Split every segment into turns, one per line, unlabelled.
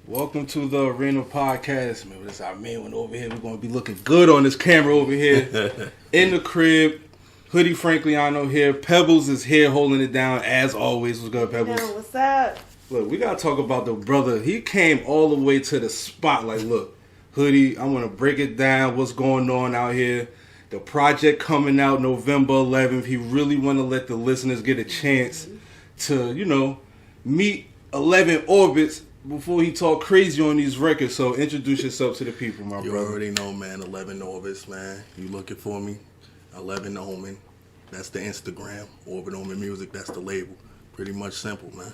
Welcome to the Arena Podcast. Man, this is our main one over here. We're going to be looking good on this camera over here. In the crib. Hoodie Frankliano here. Pebbles is here holding it down as always. What's good, Pebbles?
Yo, what's up?
Look, we got to talk about the brother. He came all the way to the spot. Like, look, Hoodie, I want to break it down. What's going on out here? The project coming out November 11th. He really want to let the listeners get a chance to, meet 11ven Orbitz before he talk crazy on these records. So introduce yourself to the people, my brother.
You already know, man. 11ven Orbitz, man. You looking for me? 11ven. That's the Instagram. Orbit Music. That's the label. Pretty much simple, man.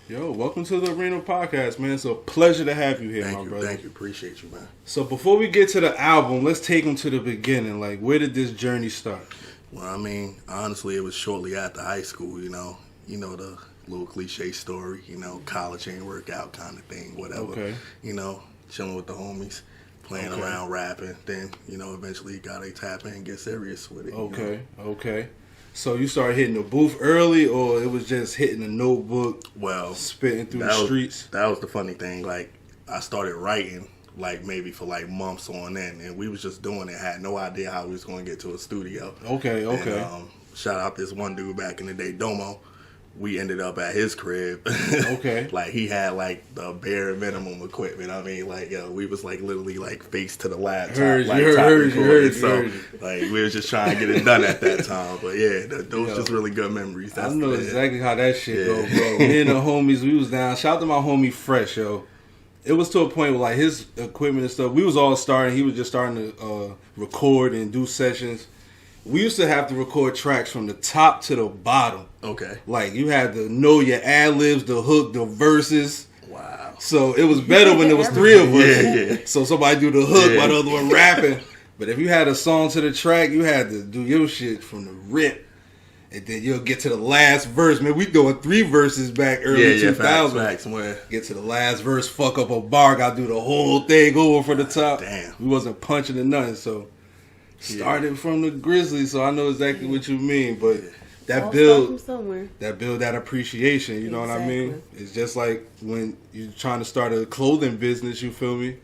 Yo, welcome to the Arena Podcast, man. It's a pleasure to have you here, my brother.
Thank you. Appreciate you, man.
So before we get to the album, let's take them to the beginning. Like, where did this journey start?
Well, I mean, honestly, it was shortly after high school, the little cliche story, college ain't work out kind of thing, whatever.
Okay.
Chilling with the homies, playing around, rapping. Then, eventually gotta tap in and get serious with it.
Okay. So you started hitting the booth early, or it was just hitting the notebook, spitting through the streets?
That was the funny thing. Like, I started writing, maybe for months on end, and we was just doing it. Had no idea how we was going to get to a studio.
Okay.
And, shout out this one dude back in the day, Domo. We ended up at his crib.
Okay.
He had the bare minimum equipment. I mean, we was literally face to the laptop.
Heard you.
So we was just trying to get it done at that time. But yeah, those just really good memories.
I know exactly how that shit go, bro. Me and the homies, we was down. Shout out to my homie Fresh, yo. It was to a point where his equipment and stuff, we was all starting. He was just starting to record and do sessions. We used to have to record tracks from the top to the bottom.
Okay.
You had to know your ad-libs, the hook, the verses.
Wow.
So it was better when there was three of us.
Yeah.
So somebody do the hook while the other one rapping. But if you had a song to the track, you had to do your shit from the rip. And then you'll get to the last verse. Man, we doing 3 verses back early 2000.
Facts.
Get to the last verse, fuck up a bar, got to do the whole thing over for the top.
Damn.
We wasn't punching or nothing, so... Started from the Grizzlies, so I know exactly what you mean. But that build, that appreciation, you know what I mean? It's just like when you're trying to start a clothing business, you feel me?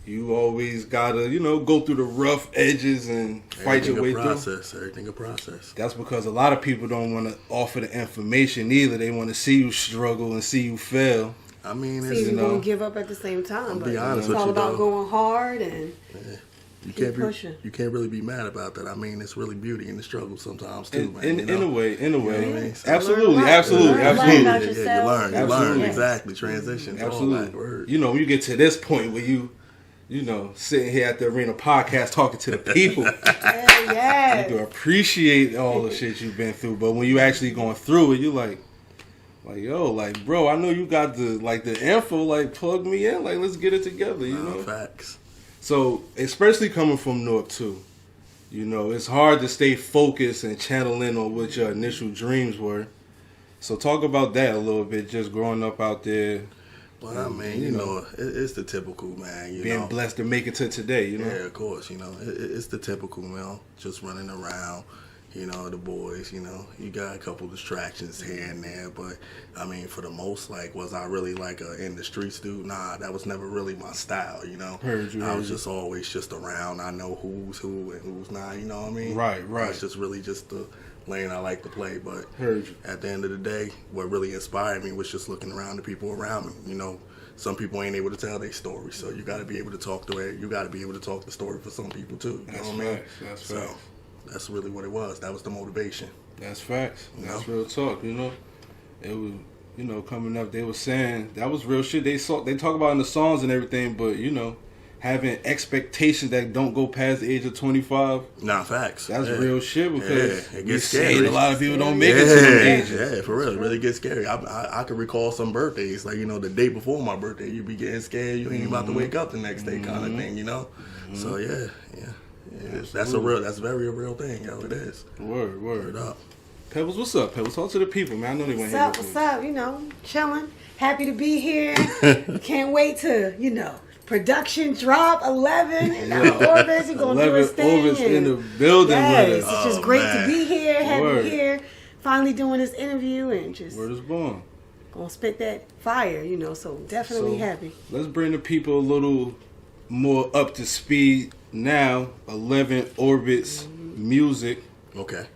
You always gotta, go through the rough edges and fight your way through.
Everything a process.
That's because a lot of people don't want to offer the information either. They want to see you struggle and see you fail.
I mean,
see if you won't give up at the same time.
Be honest
it's all about going hard and.
Yeah. You can't really be mad about that. I mean, it's really beauty in the struggle sometimes too,
man. In a way.
You know what I mean? So
absolutely.
You learn exactly. Transition.
Absolutely. When you get to this point where you sitting here at the Arena Podcast talking to the people, you can appreciate all the shit you've been through. But when you actually going through it, you bro, I know you got the info. Plug me in. Let's get it together. You know,
facts.
So, especially coming from North too, it's hard to stay focused and channel in on what your initial dreams were. So talk about that a little bit, just growing up out there.
Well, I mean, it's the typical, man.
Being blessed to make it to today,
Yeah, of course, it's the typical, just running around. The boys, you got a couple distractions here and there, but I mean, for the most, was I really in the streets dude? Nah, that was never really my style, I was just always just around. I know who's who and who's not, you know what I mean?
Right.
It's just really just the lane I like to play, but at the end of the day, what really inspired me was just looking around the people around me, Some people ain't able to tell their story, so you got to be able to talk the story for some people too. You know what I mean?
That's facts.
That's really what it was. That was the motivation.
That's facts. That's real talk. It was, coming up, they were saying that was real shit. They talk about in the songs and everything, but having expectations that don't go past the age of 25.
Nah, facts.
That's real shit because
it gets scary.
A lot of people don't make it to them ages.
Yeah, for real. It really gets scary. I can recall some birthdays, the day before my birthday, you be getting scared. You ain't about to wake up the next day kind of thing, So, yeah. That's very a real thing, yo. It is.
Word up. Pebbles, what's up, Pebbles? Talk to the people, man. I know they want to hear
What's up? Chilling. Happy to be here. Can't wait to, production drop 11 and Orbitz. You're going to do his thing.
11ven Orbitz in the building with us.
It's just great to be here. Have you here. Finally doing this interview and just.
Word is born.
gonna spit that fire, you know. So definitely happy.
Let's bring the people a little more up to speed now. 11 Orbitz music.
Okay.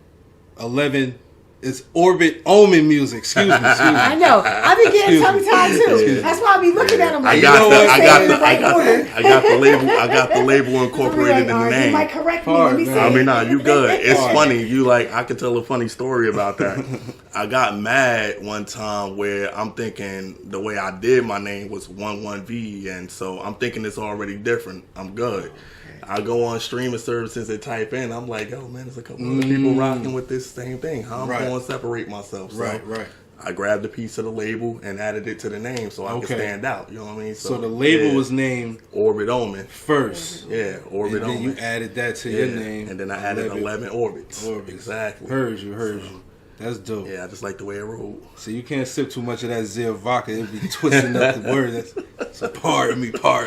11. It's Orbit Omen music. Excuse me.
I know. I be getting tongue tied too. That's why I be looking at them like,
I got the label incorporated in the name.
You might correct me. Let me see.
I mean, nah, you good. It's funny. You like, I could tell a funny story about that. I got mad one time where I'm thinking the way I did my name was 11V, and so I'm thinking it's already different. I'm good. I go on streaming services and type in. I'm like, oh man, there's a couple of people rocking with this same thing. How am I going to separate myself? So
right.
I grabbed a piece of the label and added it to the name so I could stand out. You know what I mean?
So the label was named
Orbit Omen
first.
Yeah, Orbit Omen.
And then you added that to your name.
And then I added 11 Orbits. Exactly.
Heard you. That's dope.
Yeah, I just like the way it rolled.
So you can't sip too much of that Zia vodka. It'll be twisting up the words. So pardon me.
You fine, bro.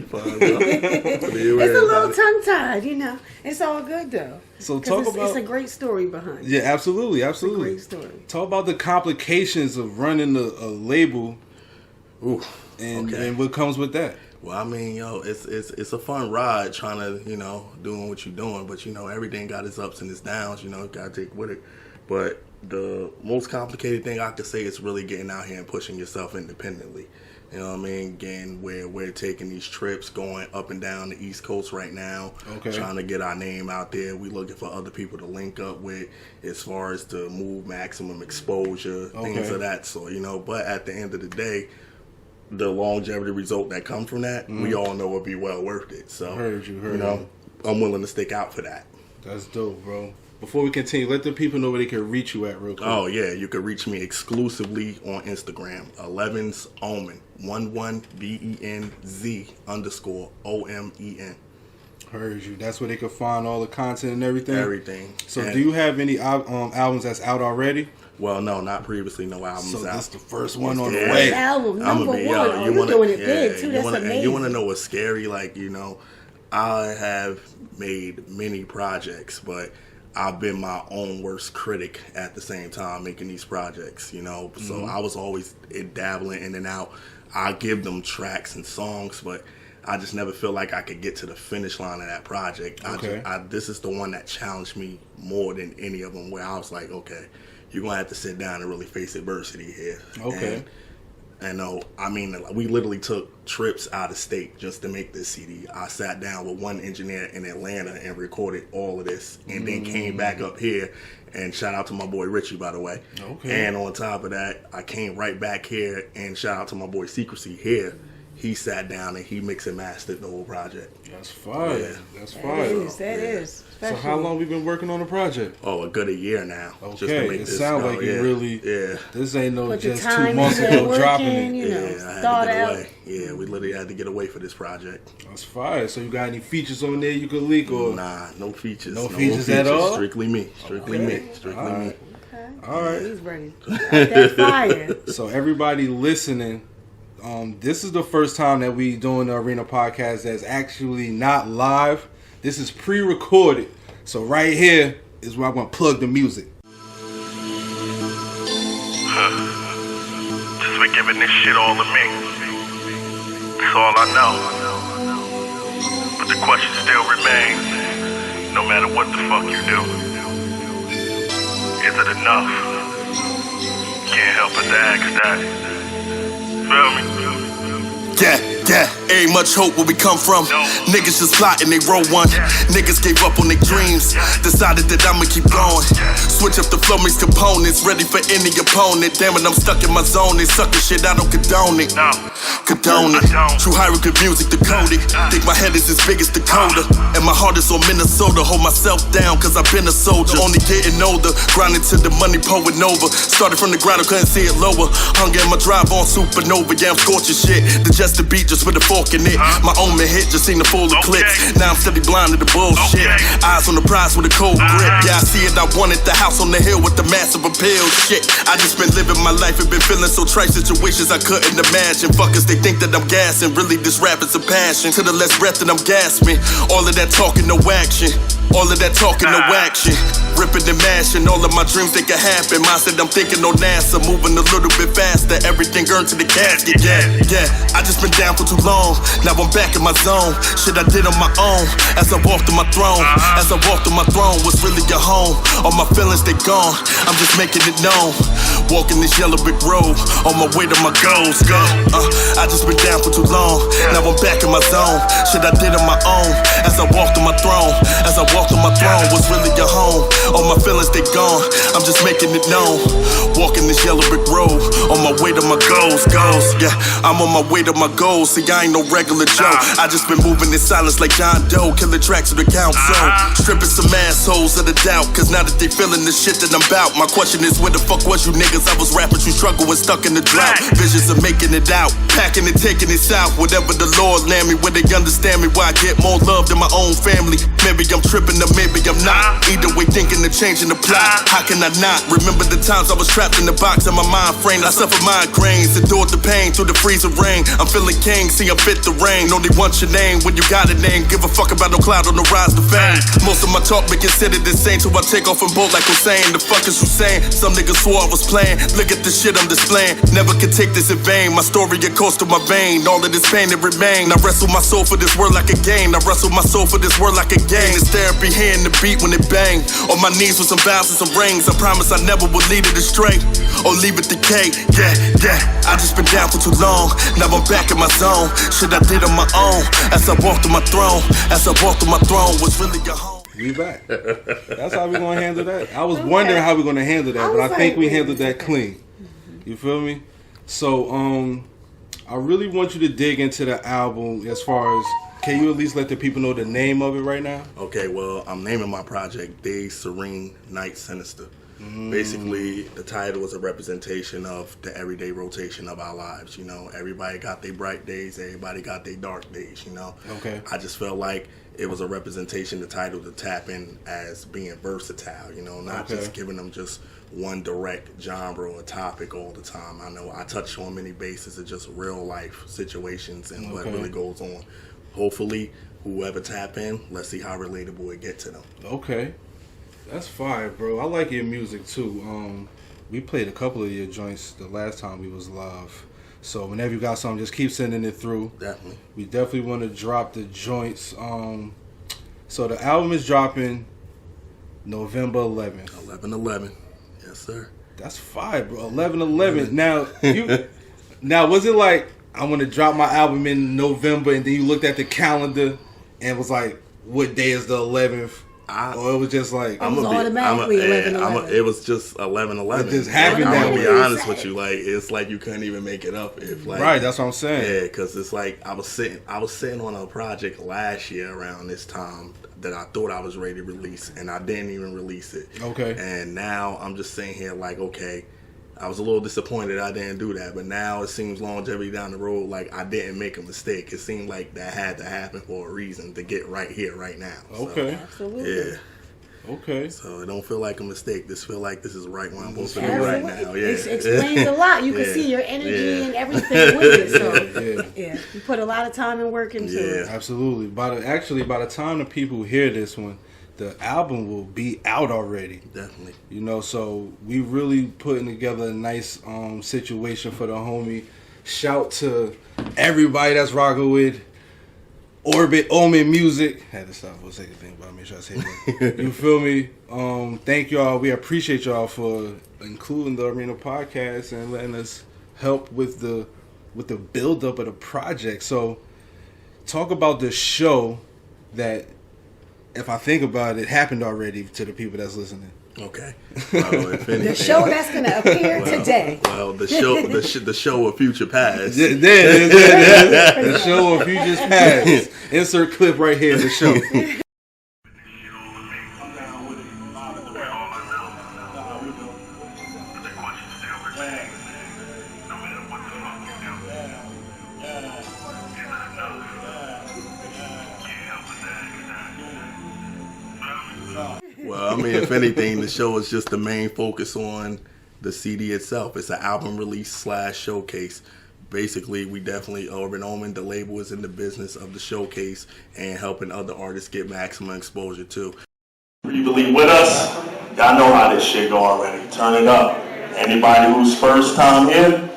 It's a little tongue-tied, you know. It's all good, though.
So talk about...
It's a great story behind it.
Yeah, absolutely.
It's a great story.
Talk about the complications of running a label.
Ooh,
and what comes with that.
Well, I mean, it's a fun ride trying to, doing what you're doing. But, everything got its ups and its downs, got to take with it. But the most complicated thing I could say is really getting out here and pushing yourself independently. You know what I mean? Again, we're taking these trips, going up and down the East Coast right now, trying to get our name out there. We're looking for other people to link up with as far as to move maximum exposure, things of that sort, But at the end of the day, the longevity result that comes from that, we all know will be well worth it. So,
Heard you.
I'm willing to stick out for that.
That's dope, bro. Before we continue, let the people know where they can reach you at real quick.
Oh, yeah. You can reach me exclusively on Instagram. 11's Omen. 11BENZ_OMEN.
Heard you. That's where they can find all the content and everything?
Everything.
So do you have any albums that's out already?
Well, no, not previously. No albums out.
So that's the first one on the way.
Album number one. You're doing it big, too. That's amazing.
And you want to know what's scary? I have made many projects, but I've been my own worst critic at the same time making these projects, So I was always dabbling in and out. I give them tracks and songs, but I just never feel like I could get to the finish line of that project. This is the one that challenged me more than any of them, where I was like, okay, you're going to have to sit down and really face adversity here.
Okay.
And we literally took trips out of state just to make this CD. I sat down with one engineer in Atlanta and recorded all of this, and then came back up here. And shout out to my boy Richie, by the way. Okay. And on top of that, I came right back here, and shout out to my boy Secrecy here. He sat down and he mixed and mastered the whole project.
That's fire.
Yeah.
That's fire.
That is.
So how long we been working on the project?
Oh, a good year now.
Okay.
Just to make
it sounds like you really.
Yeah.
This ain't no just 2 months ago dropping it.
I had to get away. Yeah, we literally had to get away for this project.
That's fire. So you got any features on there you could leak or?
Nah, no features.
No features at all.
Strictly me. Strictly me.
Okay.
All right.
He's ready. That fire.
So everybody listening. This is the first time that we doing the Arena podcast that's actually not live. This is pre-recorded. So right here is where I'm going to plug the music.
Just for giving this shit all to me. That's all I know. But the question still remains, no matter what the fuck you do. Is it enough? Can't help but to ask that. Feel me?
Yeah, ain't much hope where we come from. Niggas just plotting, they roll one. Niggas gave up on their dreams, decided that I'ma keep going. Switch up the flow, mix components, ready for any opponent. Damn it, I'm stuck in my zone, they suckin' shit, I don't condone it. Condone it. True hierarchy music decoded. Think my head is as big as Dakota, and my heart is on Minnesota. Hold myself down, cause I've been a soldier. Only getting older, grinding to the money pouring over. Started from the ground, I couldn't see it lower. Hunger in my drive on supernova, yeah, I'm scorching shit. Digest the beat just with a fork in it. My omen hit, just seen the full eclipse. Now I'm steady blind to the bullshit. Eyes on the prize with a cold grip. Yeah, I see it, I wanted the house on the hill with the massive appeal. Shit, I just been living my life and been feeling so trite situations I couldn't imagine. Fuckers, they think that I'm gassing. Really, this rap is a passion. To the less breath that I'm gasping. All of that talking, no action. All of that talking, no action. ripping and mashing. All of my dreams they can happen. Mine said I'm thinking on NASA, moving a little bit faster. Everything earned to the casket. Yeah. I just been down for too long. Now I'm back in my zone. Shit I did on my own. As I walked through my throne. As I walked through my throne was really your home. All my feelings they gone. I'm just making it known. Walking this yellow brick road on my way to my goals. I just been down for too long. Now I'm back in my zone. Shit I did on my own. As I walked through my throne. As I walked through my throne was really your home. All my feelings they gone. I'm just making it known. Walking this yellow brick road on my way to my goals. Yeah, I'm on my way to my goals. See, I ain't no regular Joe. I just been moving in silence like John Doe. Killing tracks with the council. Stripping some assholes of the doubt. Cause now that they feeling the shit that I'm about. My question is, where the fuck was you niggas? I was rapping, you struggle and stuck in the drought. Visions of making it out. Packing and taking it south. Whatever the Lord land me, where they understand me. Why I get more love than my own family. Maybe I'm tripping or maybe I'm not. Either way, thinking of changing the plot. How can I not remember the times I was trapped in the box of my mind frame? I suffered migraines, endured the pain through the freezing rain. I'm feeling king, see I'm fit the rain. Only want your name when you got a name. Give a fuck about no cloud on the rise to fame. Most of my talk be considered insane, so I take off and bolt like I'm saying. The fuck is you saying? Some niggas swore I was playing. Look at the shit I'm displaying. Never could take this in vain. My story it goes to my vein. All of this pain it remain. I wrestle my soul for this word like a game. I wrestle my soul for this word like a game. It's therapy hearing the beat when it bang. On my knees with some vows and some rings. I promise I never will lead it astray or leave it decay. Yeah. I just been down for too long. Now I'm back in my zone. Shit I did on my own. As I walked through my throne. As I walked through my throne was really your home.
We back. That's how we gonna handle that. I was wondering how we gonna handle that, but I think we handled that clean. You feel me? So I really want you to dig into the album as far as, can you at least let the people know the name of it right now?
Okay, well, I'm naming my project Days Serene, Night Sinister. Basically, the title is a representation of the everyday rotation of our lives. You know, everybody got their bright days, everybody got their dark days, you know.
Okay.
I just felt like it was a representation, the title, to tap in as being versatile, you know, not just giving them just one direct genre or topic all the time. I know I touch on many bases of just real life situations and what really goes on. Hopefully, whoever tap in, let's see how relatable it get to them.
Okay. That's fire, bro. I like your music too. We played a couple of your joints the last time we was live. So whenever you got something, just keep sending it through.
Definitely.
We definitely want to drop the joints. So the album is dropping November 11th.
11/11. Yes, sir.
That's fire, bro. 11/11. Now was it like, I want to drop my album in November, and then you looked at the calendar and was like, what day is the 11th? Or it was just like,
it was automatically 11/11.
It was just 11/11.
It just happened
I'm
that
gonna
way.
be honest with you, like it's like you couldn't even make it up. If like,
right, that's what I'm saying.
Yeah, because it's like I was sitting on a project last year around this time that I thought I was ready to release, and I didn't even release it.
Okay.
And now I'm just sitting here like, okay, I was a little disappointed I didn't do that, but now it seems longevity down the road, like I didn't make a mistake. It seemed like that had to happen for a reason to get right here, right now.
Okay.
So,
absolutely.
yeah.
Okay.
So it don't feel like a mistake. This feel like this is right where I'm supposed to be right now. Yeah.
It explains a lot. You can see your energy and everything with it. So yeah, you put a lot of time and work into it.
Absolutely. By the time the people hear this one, the album will be out already.
Definitely.
You know, so we really putting together a nice situation for the homie. Shout to everybody that's rocking with Omen Music. Had to stop for a second thing, but I make sure I say that. You feel me? Thank y'all. We appreciate y'all for including the Arena Podcast and letting us help with the build up of the project. So talk about the show that, if I think about it, happened already to the people that's listening.
Okay. Well, if anything,
the show that's going to appear today.
Well, the show of future past.
The show of futures past. Insert clip right here in the show.
Well, I mean, if anything, the show is just the main focus on the CD itself. It's an album release / showcase. Basically, we definitely, 11ven Orbitz, the label, is in the business of the showcase and helping other artists get maximum exposure too.
You believe with us,
Y'all know how this shit go already. Turn it up. Anybody who's first time here,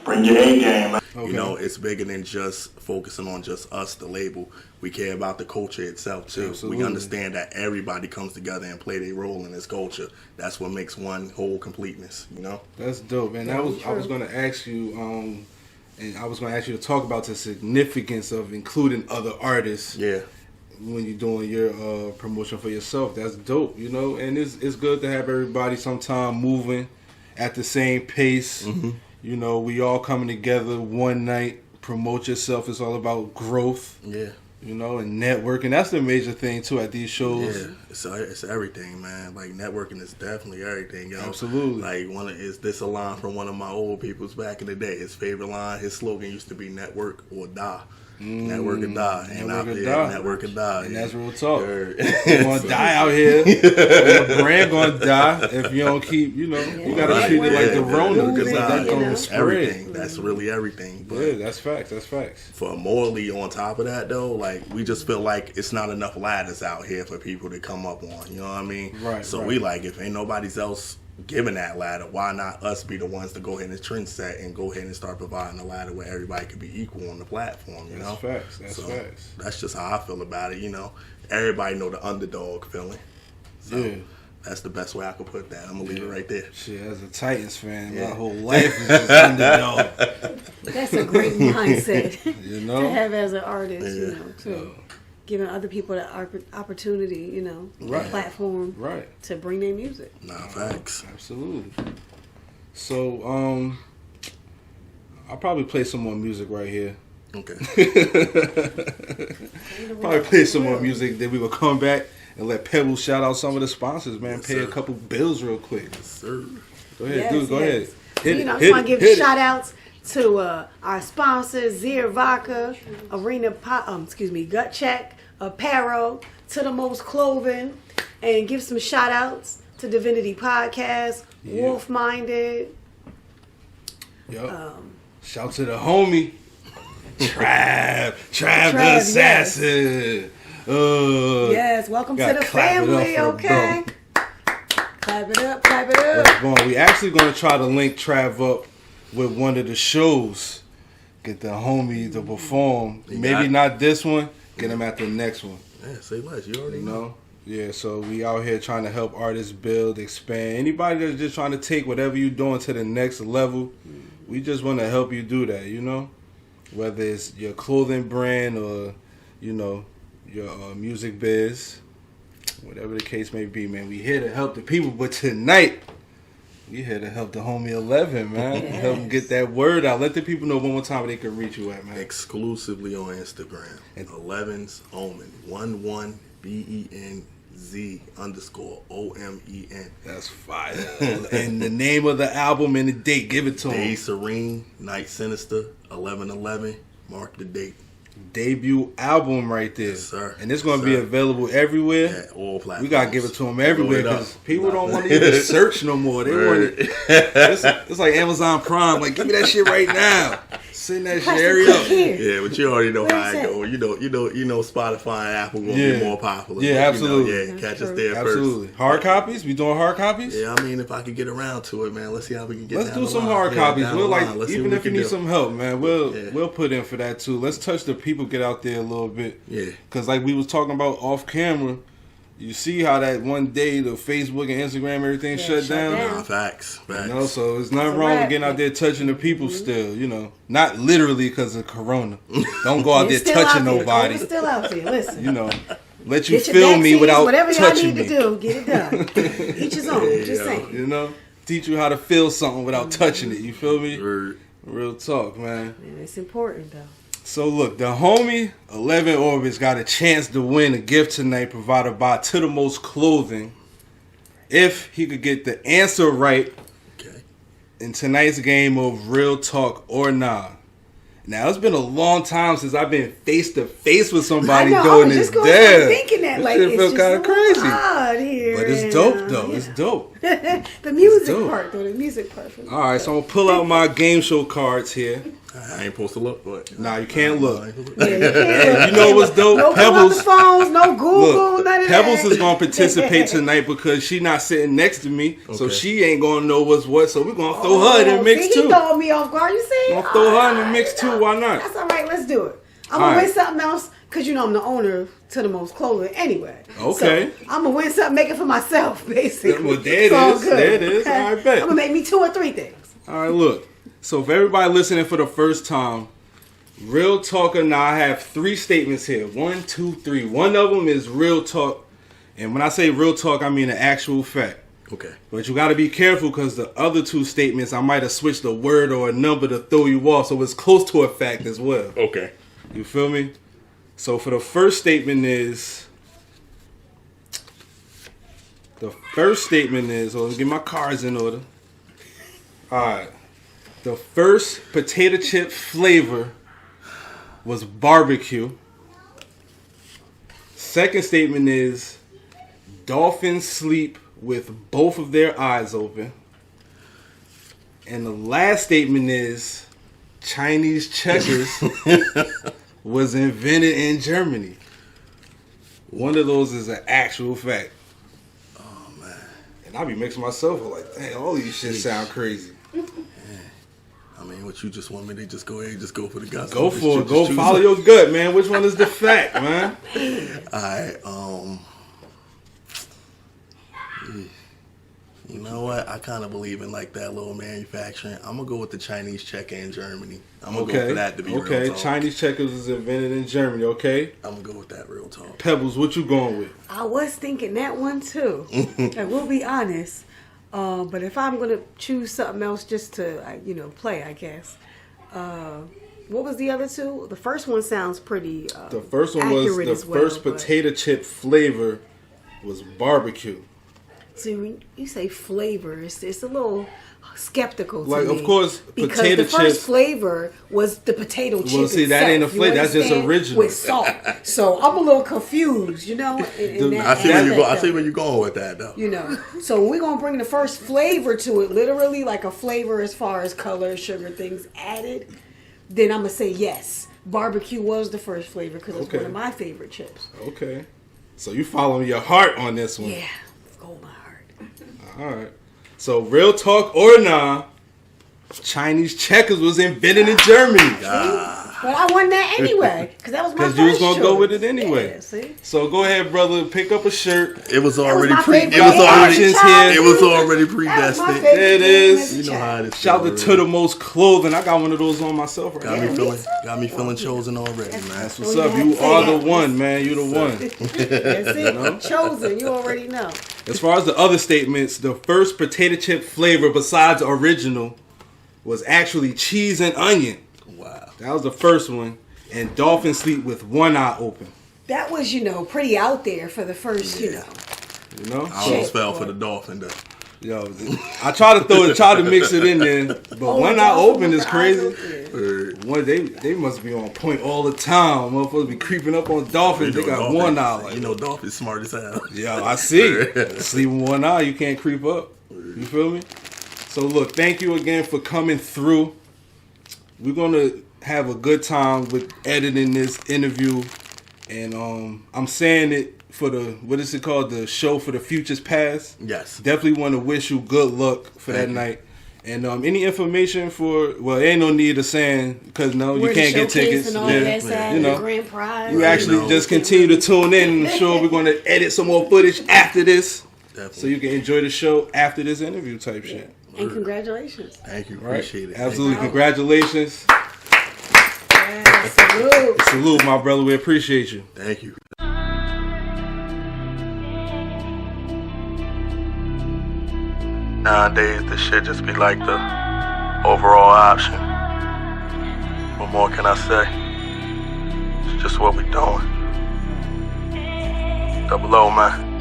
bring your A game, man.
You know, it's bigger than just focusing on just us, the label. We care about the culture itself, too.
Absolutely.
We understand that everybody comes together and play their role in this culture. That's what makes one whole completeness, you know?
That's dope, man. I was going to ask you, and I was going to ask you to talk about the significance of including other artists.
Yeah.
When you're doing your promotion for yourself. That's dope, you know? And it's good to have everybody sometime moving at the same pace.
Mm-hmm.
You know, we all coming together one night, promote yourself. It's all about growth.
Yeah.
You know, and networking. That's the major thing, too, at these shows.
Yeah, it's everything, man. Like, networking is definitely everything, yo.
Absolutely.
Like, is this a line from one of my old peoples back in the day? His favorite line, his slogan used to be network or die. Network or die.
Network or die.
Network or die.
And
yeah.
that's real talk. You're going to die out here. Your brand going to die if you don't keep, you know, you got to treat it like the Rona. Because that's going to spread.
Everything. That's really everything. But
yeah, that's facts. That's facts.
For morally on top of that, though, like, we just feel like it's not enough ladders out here for people to come up on. You know what I mean?
Right.
So we like, if ain't nobody's else giving that ladder, why not us be the ones to go ahead and trend set and go ahead and start providing a ladder where everybody can be equal on the platform, you know?
Facts. That's facts.
That's just how I feel about it, you know? Everybody know the underdog feeling. So that's the best way I could put that. I'm going to leave it right there.
Shit, as a Titans fan, my whole life is just underdog.
That's a great mindset
You know?
to have as an artist, you know, too. Giving other people the opportunity, you know, the platform to bring their music.
Nah, facts.
Absolutely. So, I'll probably play some more music right here.
Okay.
Probably play some more music, then we will come back and let Pebble shout out some of the sponsors, man. Pay a couple bills real quick.
Yes, sir.
Go ahead, dude. Go ahead.
You know, I just want to give shout outs to our sponsors, Zir Vodka, Gut Check, Apparel, To The Most Clothing, and give some shout outs to Divinity Podcast, Wolf Minded.
Shout to the homie, Trav the Assassin.
Yes, welcome to the family, okay? Clap it up, clap it up.
We actually going to try to link Trav up with one of the shows. Get the homie to perform. Maybe not this one. Get him at the next one.
Yeah, say less. You already know.
Yeah, so we out here trying to help artists build, expand. Anybody that's just trying to take whatever you're doing to the next level, we just want to help you do that, you know? Whether it's your clothing brand or, you know, your music biz, whatever the case may be, man. We here to help the people, but tonight, we here to help the homie 11, man.
Yes.
Help them get that word out. Let the people know one more time where they can reach you at, man.
Exclusively on Instagram. And 11's Omen. 11BENZ_OMEN.
That's fire. And the name of the album and the date. Give it to
Day
him.
Serene, Night Sinister, 11/11. Mark the date.
Debut album right there.
Yes, sir.
And it's going to be available everywhere.
Yeah, all platforms.
We got to give it to them everywhere
Blow it up.
because people don't want to even search no more. They want it. It's like Amazon Prime. Like, give me that shit right now. Send that shit area up.
Yeah, but you already know
Where
how
is
it
that?
go. You know Spotify and Apple gonna be more popular.
Yeah,
But,
absolutely.
You know, catch us there
Absolutely.
first.
Hard copies? We doing hard copies?
Yeah, I mean, if I could get around to it, man, let's see how we can get.
Let's
down
do
the
some
line.
hard
Yeah,
copies.
down
We'll
the
like
line. Let's see
even
what
if
we
you
can
need
do.
some help, man. We'll put in for that too. Let's touch the people. Get out there a little bit.
Yeah.
Because like we was talking about off camera, you see how that one day the Facebook and Instagram everything shut down.
Nah, facts.
You know, so there's nothing wrong with getting out there touching the people still, you know. Not literally because of Corona. Don't go out there touching nobody.
It's still out there. Listen.
You know, let you
Get your
feel me
vaccines,
without
whatever
touching
y'all need to do, get it done. Each his own. Just saying.
You know, teach you how to feel something without touching it. You feel me?
Word.
Real talk, man.
And it's important, though.
So look, the homie 11ven Orbitz got a chance to win a gift tonight provided by To The Most Clothing. If he could get the answer right in tonight's game of Real Talk or Nah. Now, it's been a long time since I've been face to face with somebody doing this.
Damn. Thinking that, like,
this shit feel
it's
kind of
just
crazy.
odd here.
But it's dope, though. It's dope.
The music
dope.
part, though. The music part.
All right, so I'm going to pull out my game show cards here.
I ain't supposed to look, but
Nah, you can't look.
Yeah, you can't look.
You know what's dope?
No
Pebbles.
phones, no Google,
Look,
none of
Pebbles
that.
is gonna participate tonight because she not sitting next to me, so
Okay.
she ain't gonna know what's what. So we're gonna throw her in the mix
see,
too.
He throwing me off guard. You see?
Gonna throw her in the mix too. Why not?
That's all right. Let's do it. I'm
All
gonna
right.
win something else because you know I'm the owner to the most clothing anyway.
Okay.
So I'm gonna win something, make it for myself, basically.
Well, there it
It's all
is.
good,
There it is.
okay?
All right, bet.
I'm gonna make me 2 or 3 things.
All right, look. So for everybody listening for the first time, real talk or not, I have 3 statements here. 1, 2, 3. One of them is real talk, and when I say real talk, I mean the actual fact.
okay.
But you got to be careful because the other 2 statements, I might have switched a word or a number to throw you off, so it's close to a fact as well.
Okay.
You feel me? So for the first statement is, let's get my cards in order. All right. The first potato chip flavor was barbecue. Second statement is dolphins sleep with both of their eyes open. And the last statement is Chinese checkers was invented in Germany. One of those is an actual fact.
Oh man.
And I be mixing myself up like, dang, all these shit sound crazy.
I mean, what you just want me to just go ahead and just go for the guts?
Go for it. Go follow your gut, man. Which one is the fact, man?
Alright, you know what? I kind of believe in like that little manufacturing. I'm gonna go with the Chinese checker in Germany. I'm gonna go for that to be real talk.
Chinese checkers was invented in Germany, okay?
I'm gonna go with that real talk.
Pebbles, what you going with?
I was thinking that one too. I will be honest. But if I'm gonna choose something else just to, play, I guess. What was the other 2? The first one sounds pretty.
The first one was
accurate
the
as well,
first
but-
potato chip flavor was barbecue.
See, when you say flavor, it's a little skeptical to
Like,
me.
of course,
because
potato
the first
chips-
flavor was the potato chip.
Well, see, that
itself,
ain't a
you
flavor, that's just
understand?
original.
With salt. So I'm a little confused, in
I
that
see where you go. I
aspect
see
of
where
it.
you're going with that, though.
So we're gonna bring the first flavor to it, literally like a flavor as far as color, sugar, things added. Then I'm gonna say yes. Barbecue was the first flavor because it's
Okay.
one of my favorite chips.
Okay. So you following your heart on this one.
Yeah, go with my heart.
All right. So real talk or nah, Chinese checkers was invented in Germany.
But I won that anyway because that was my first
Because you was gonna go
choice.
with it anyway.
Yeah, see?
So go ahead, brother. Pick up a shirt.
It was already
my
pre.
favorite
It was
game
already.
as a child.
It was already
That was my
predestined.
favorite
There it
game
is.
as a
You know how
child.
it is.
Shout out to the most clothing. I got one of those on myself right
Got
now.
me feeling chosen already, man.
That's
Oh,
what's
you
up.
had
You
to say
are
that.
the one, man. You the one.
That's it. Chosen. You already know.
As far as the other statements, the first potato chip flavor besides original was actually cheese and onion.
Wow.
That was the first one. And dolphin sleep with one eye open.
That was, pretty out there for the first,
You know?
I almost fell for the dolphin, though.
Yo, I tried to mix it in there, but one eye open is crazy. One, they must be on point all the time. Motherfuckers be creeping up on dolphins. They got one eye. Like,
dolphins smart as hell.
yeah, I see. Sleep with one eye, you can't creep up. You feel me? So look, thank you again for coming through. We're gonna have a good time with editing this interview, and I'm saying it for the show for the futures past.
Yes.
Definitely want to wish you good luck for that night. And any information there ain't no need of saying because you
Where the
can't get
showcase
tickets.
and all that side,
you know,
the grand prize.
you actually just continue to tune in. I'm sure we're going to edit some more footage after this,
Definitely.
so you can enjoy the show after this interview type shit.
And congratulations.
Thank you.
Right?
Appreciate it.
Absolutely, congratulations.
Yeah, salute.
Salute, my brother. We appreciate you.
Thank you. Nowadays, this shit just be like the overall option. What more can I say? It's just what we doing. Double O, man.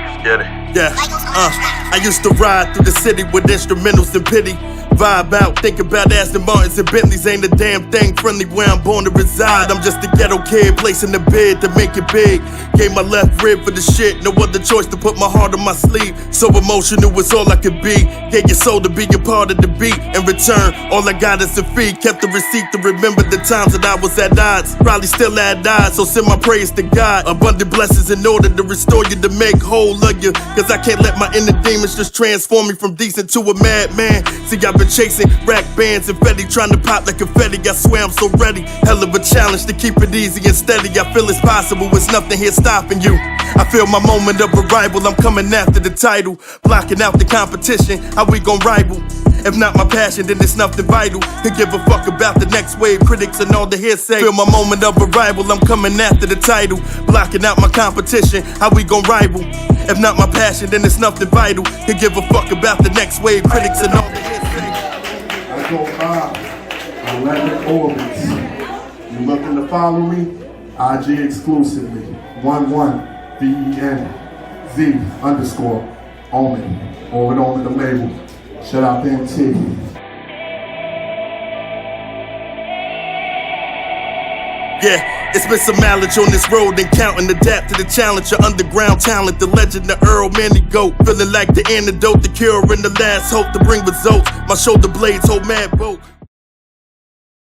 Let's get it.
Yeah, I used to ride through the city with instrumentals and pity. vibe out. Think about Aston Martins and Bentleys, ain't a damn thing friendly where I'm born to reside. I'm just a ghetto kid placing the bid to make it big. Gave my left rib for the shit, no other choice to put my heart on my sleeve. So emotional was all I could be. Gave your soul to be a part of the beat. In return, all I got is a fee. Kept the receipt to remember the times that I was at odds. Probably still at odds, so send my praise to God. Abundant blessings in order to restore you, to make whole of you. Cause I can't let my inner demons just transform me from decent to a madman. See, I've been chasing rack bands and Fetty, trying to pop like confetti. I swear I'm so ready. Hell of a challenge to keep it easy and steady. I feel it's possible, it's nothing here stopping you. I feel my moment of arrival, I'm coming after the title. Blocking out the competition, how we gon' rival? If not my passion, then it's nothing vital. Could give a fuck about the next wave, critics and all the hearsay. Feel my moment of arrival, I'm coming after the title. Blocking out my competition, how we gon' rival? If not my passion, then it's nothing vital. Could give a fuck about the next wave, critics and all the hearsay.
I go by 11ven Orbitz. You looking to follow me? IG exclusively. 11ven Z_Omen. Or it on the label. Shout out to MT.
Yeah, it's been some mileage on this road and counting. Adapt to the challenge of underground talent. The legend of Earl Manny Goat. Feeling like the antidote, the cure and the last hope to bring results. My shoulder blades hold mad boat.